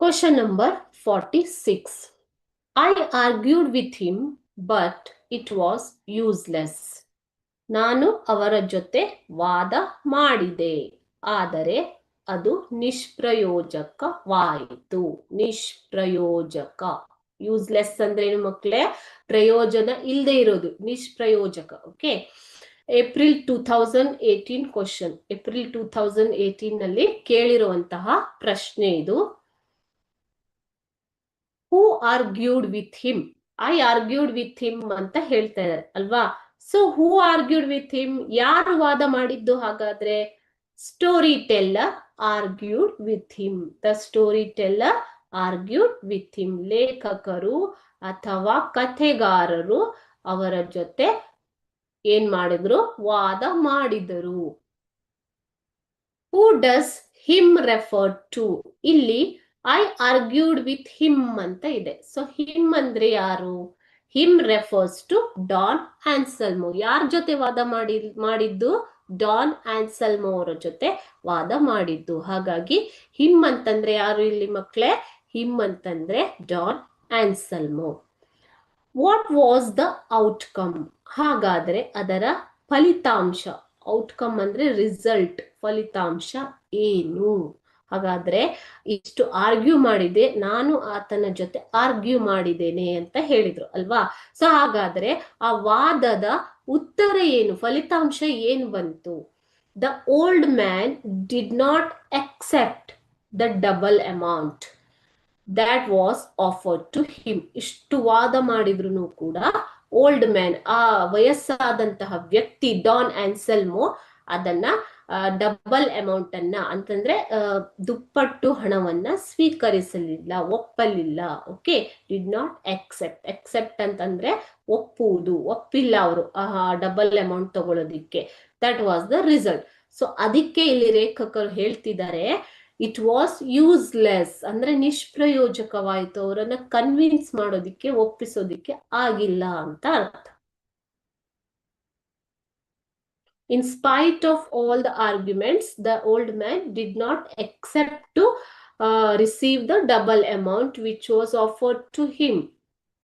Question number 46. I argued with him, but it was useless. ನಾನು ಅವರ ಜೊತೆ ವಾದ ಮಾಡಿದೆ, ಆದರೆ ಅದು ನಿಷ್ಪ್ರಯೋಜಕವಾಯಿತು. ನಿಷ್ಪ್ರಯೋಜಕ, ಯೂಸ್ಲೆಸ್ ಅಂದ್ರೆ ಏನು ಮಕ್ಕಳೇ? ಪ್ರಯೋಜನ ಇಲ್ಲದೆ ಇರೋದು, ನಿಷ್ಪ್ರಯೋಜಕ. ಓಕೆ, ಏಪ್ರಿಲ್ 2018 ಕ್ವಶನ್, ಏಪ್ರಿಲ್ 2018 ನಲ್ಲಿ ಕೇಳಿರುವಂತಹ ಪ್ರಶ್ನೆ ಇದು. Who argued with him? I argued with him ಅಂತ ಹೇಳ್ತಾ ಇದ್ದಾರೆ ಅಲ್ವಾ? So who argued with him, ಯಾರು ವಾದ ಮಾಡಿದ್ದು ಹಾಗಾದ್ರೆ? Story teller argued with him. The story teller argued with him. ಲೇಖಕರು ಅಥವಾ ಕಥೆಗಾರರು ಅವರ ಜೊತೆ ಏನ್ ಮಾಡಿದ್ರು? ವಾದ ಮಾಡಿದರು. Who does him refer to? ಇಲ್ಲಿ ಐ ಆರ್ಗ್ಯೂಡ್ ವಿತ್ ಹಿಮ್ ಅಂತ ಇದೆ. ಸೊ ಹಿಮ್ ಅಂದ್ರೆ ಯಾರು? Him refers to Don Anselmo. ಯಾರ ಜೊತೆ ವಾದ ಮಾಡಿದ್ದು? ಡಾನ್ ಆನ್ಸೆಲ್ಮೋ ಅವರ ಜೊತೆ ವಾದ ಮಾಡಿದ್ದು. ಹಾಗಾಗಿ ಹಿಮ್ ಅಂತಂದ್ರೆ ಯಾರು ಇಲ್ಲಿ ಮಕ್ಕಳೇ? ಹಿಮ್ ಅಂತಂದ್ರೆ Don Anselmo. What was the outcome? ಹಾಗಾದ್ರೆ ಅದರ ಫಲಿತಾಂಶ. ಔಟ್ಕಮ್ ಅಂದ್ರೆ ರಿಸಲ್ಟ್, ಫಲಿತಾಂಶ ಏನು? ಹಾಗಾದ್ರೆ ಇಷ್ಟು ಆರ್ಗ್ಯೂ ಮಾಡಿದೆ, ನಾನು ಆತನ ಜೊತೆ ಆರ್ಗ್ಯೂ ಮಾಡಿದ್ದೇನೆ ಅಂತ ಹೇಳಿದ್ರು ಅಲ್ವಾ? ಸೊ ಹಾಗಾದ್ರೆ ಆ ವಾದದ ಉತ್ತರ ಏನು? ಫಲಿತಾಂಶ ಏನು ಬಂತು? The old man did not accept the double amount that was offered to him. ಇಷ್ಟು ವಾದ ಮಾಡಿದ್ರು ಕೂಡ ಓಲ್ಡ್ ಮ್ಯಾನ್, ಆ ವಯಸ್ಸಾದಂತಹ ವ್ಯಕ್ತಿ ಡಾನ್ ಆನ್ಸೆಲ್ಮೋ ಅದನ್ನ ಡಬಲ್ ಅಮೌಂಟ್ ಅನ್ನ ಅಂತಂದ್ರೆ ದುಪ್ಪಟ್ಟು ಹಣವನ್ನ ಸ್ವೀಕರಿಸಲಿಲ್ಲ, ಒಪ್ಪಲಿಲ್ಲ. Okay, did not accept. Accept ಅಂತಂದ್ರೆ ಒಪ್ಪುವುದು, ಒಪ್ಪಿಲ್ಲ ಅವರು ಡಬಲ್ ಅಮೌಂಟ್ ತಗೊಳ್ಳೋದಿಕ್ಕೆ. That was the result. So ಅದಕ್ಕೆ ಇಲ್ಲಿ ಲೇಖಕರು ಹೇಳ್ತಿದ್ದಾರೆ ಇಟ್ ವಾಸ್ ಯೂಸ್ಲೆಸ್ ಅಂದ್ರೆ ನಿಷ್ಪ್ರಯೋಜಕವಾಯಿತು, ಅವರನ್ನ ಕನ್ವಿನ್ಸ್ ಮಾಡೋದಿಕ್ಕೆ, ಒಪ್ಪಿಸೋದಿಕ್ಕೆ ಆಗಿಲ್ಲ ಅಂತ ಅರ್ಥ. In spite of all the arguments, the old man did not accept to receive the double amount which was offered to him.